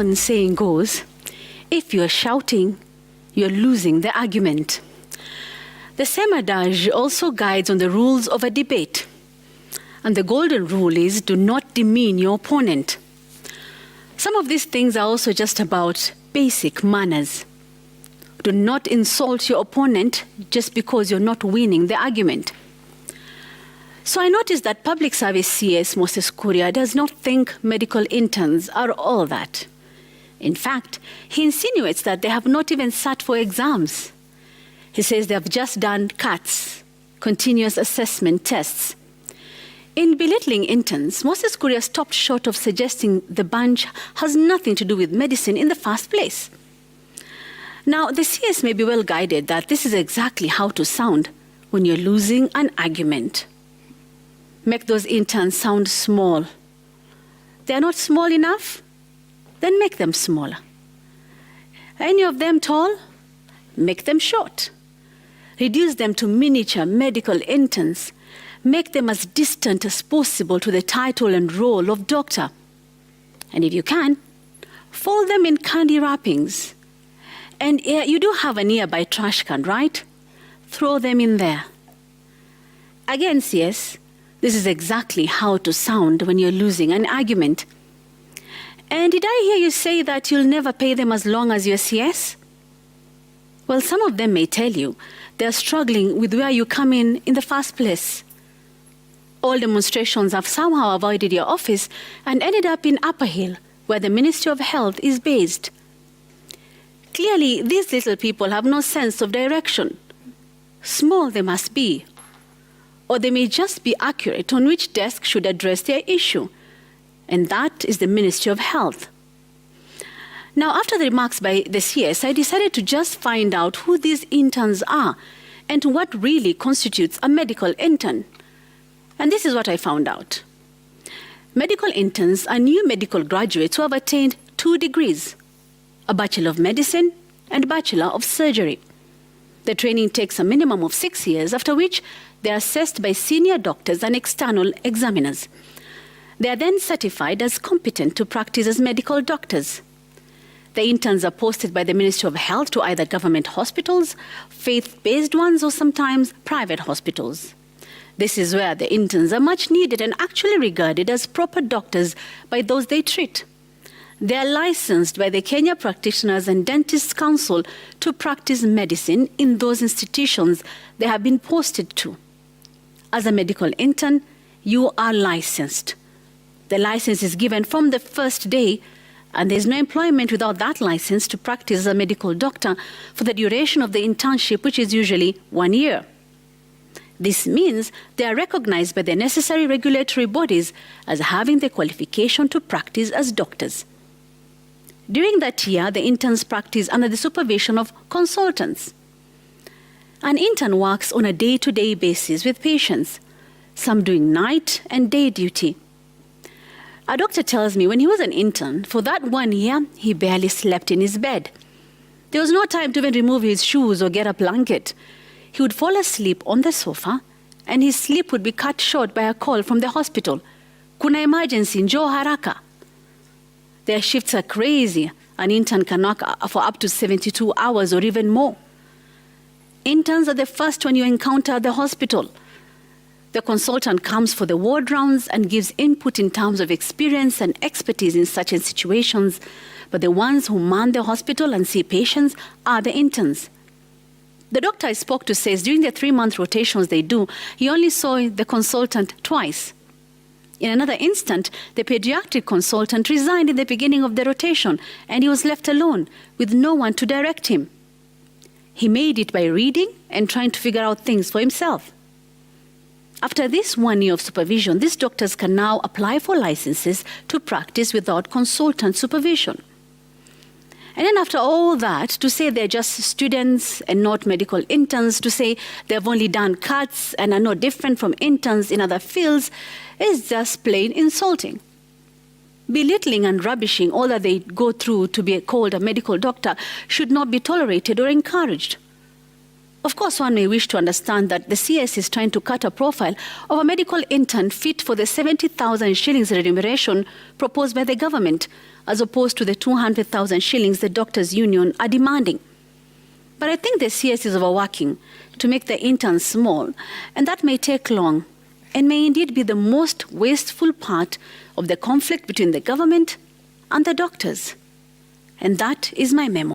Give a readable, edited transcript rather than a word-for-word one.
one saying goes, if you're shouting, you're losing the argument. The same adage also guides on the rules of a debate. And the golden rule is, do not demean your opponent. Some of these things are also just about basic manners. Do not insult your opponent just because you're not winning the argument. So I noticed that Public Service CS Moses Kuria does not think medical interns are all that. In fact, he insinuates that they have not even sat for exams. He says they have just done CATs, continuous assessment tests. In belittling interns, Moses Kuria stopped short of suggesting the bunch has nothing to do with medicine in the first place. Now, the CS may be well guided that this is exactly how to sound when you're losing an argument. Make those interns sound small. They're not small enough? Then make them smaller. Any of them tall? Make them short. Reduce them to miniature medical interns. Make them as distant as possible to the title and role of doctor. And if you can, fold them in candy wrappings. And you do have a nearby trash can, right? Throw them in there. Again, CS, this is exactly how to sound when you're losing an argument. And did I hear you say that you'll never pay them as long as you're CS? Well, some of them may tell you they're struggling with where you come in the first place. All demonstrations have somehow avoided your office and ended up in Upper Hill, where the Ministry of Health is based. Clearly, these little people have no sense of direction. Small they must be. Or they may just be accurate on which desk should address their issue. And that is the Ministry of Health. Now, after the remarks by the CS, I decided to just find out who these interns are and what really constitutes a medical intern. And this is what I found out. Medical interns are new medical graduates who have attained 2 degrees, a Bachelor of Medicine and Bachelor of Surgery. The training takes a minimum of 6 years, after which they are assessed by senior doctors and external examiners. They are then certified as competent to practice as medical doctors. The interns are posted by the Ministry of Health to either government hospitals, faith-based ones, or sometimes private hospitals. This is where the interns are much needed and actually regarded as proper doctors by those they treat. They are licensed by the Kenya Practitioners and Dentists Council to practice medicine in those institutions they have been posted to. As a medical intern, you are licensed. The license is given from the first day, and there is no employment without that license to practice as a medical doctor for the duration of the internship, which is usually 1 year. This means they are recognized by the necessary regulatory bodies as having the qualification to practice as doctors. During that year, the interns practice under the supervision of consultants. An intern works on a day-to-day basis with patients, some doing night and day duty. A doctor tells me when he was an intern, for that 1 year, he barely slept in his bed. There was no time to even remove his shoes or get a blanket. He would fall asleep on the sofa, and his sleep would be cut short by a call from the hospital. Kuna emergency, njoo haraka. Their shifts are crazy. An intern can work for up to 72 hours or even more. Interns are the first one you encounter at the hospital. The consultant comes for the ward rounds and gives input in terms of experience and expertise in such situations, but the ones who man the hospital and see patients are the interns. The doctor I spoke to says during the 3-month rotations they do, he only saw the consultant twice. In another instant, the pediatric consultant resigned in the beginning of the rotation, and he was left alone with no one to direct him. He made it by reading and trying to figure out things for himself. After this 1 year of supervision, these doctors can now apply for licenses to practice without consultant supervision. And then after all that, to say they're just students and not medical interns, to say they've only done cuts and are no different from interns in other fields, is just plain insulting. Belittling and rubbishing all that they go through to be called a medical doctor should not be tolerated or encouraged. Of course, one may wish to understand that the CS is trying to cut a profile of a medical intern fit for the 70,000 shillings remuneration proposed by the government, as opposed to the 200,000 shillings the doctors' union are demanding. But I think the CS is overworking to make the interns small, and that may take long, and may indeed be the most wasteful part of the conflict between the government and the doctors. And that is my memo.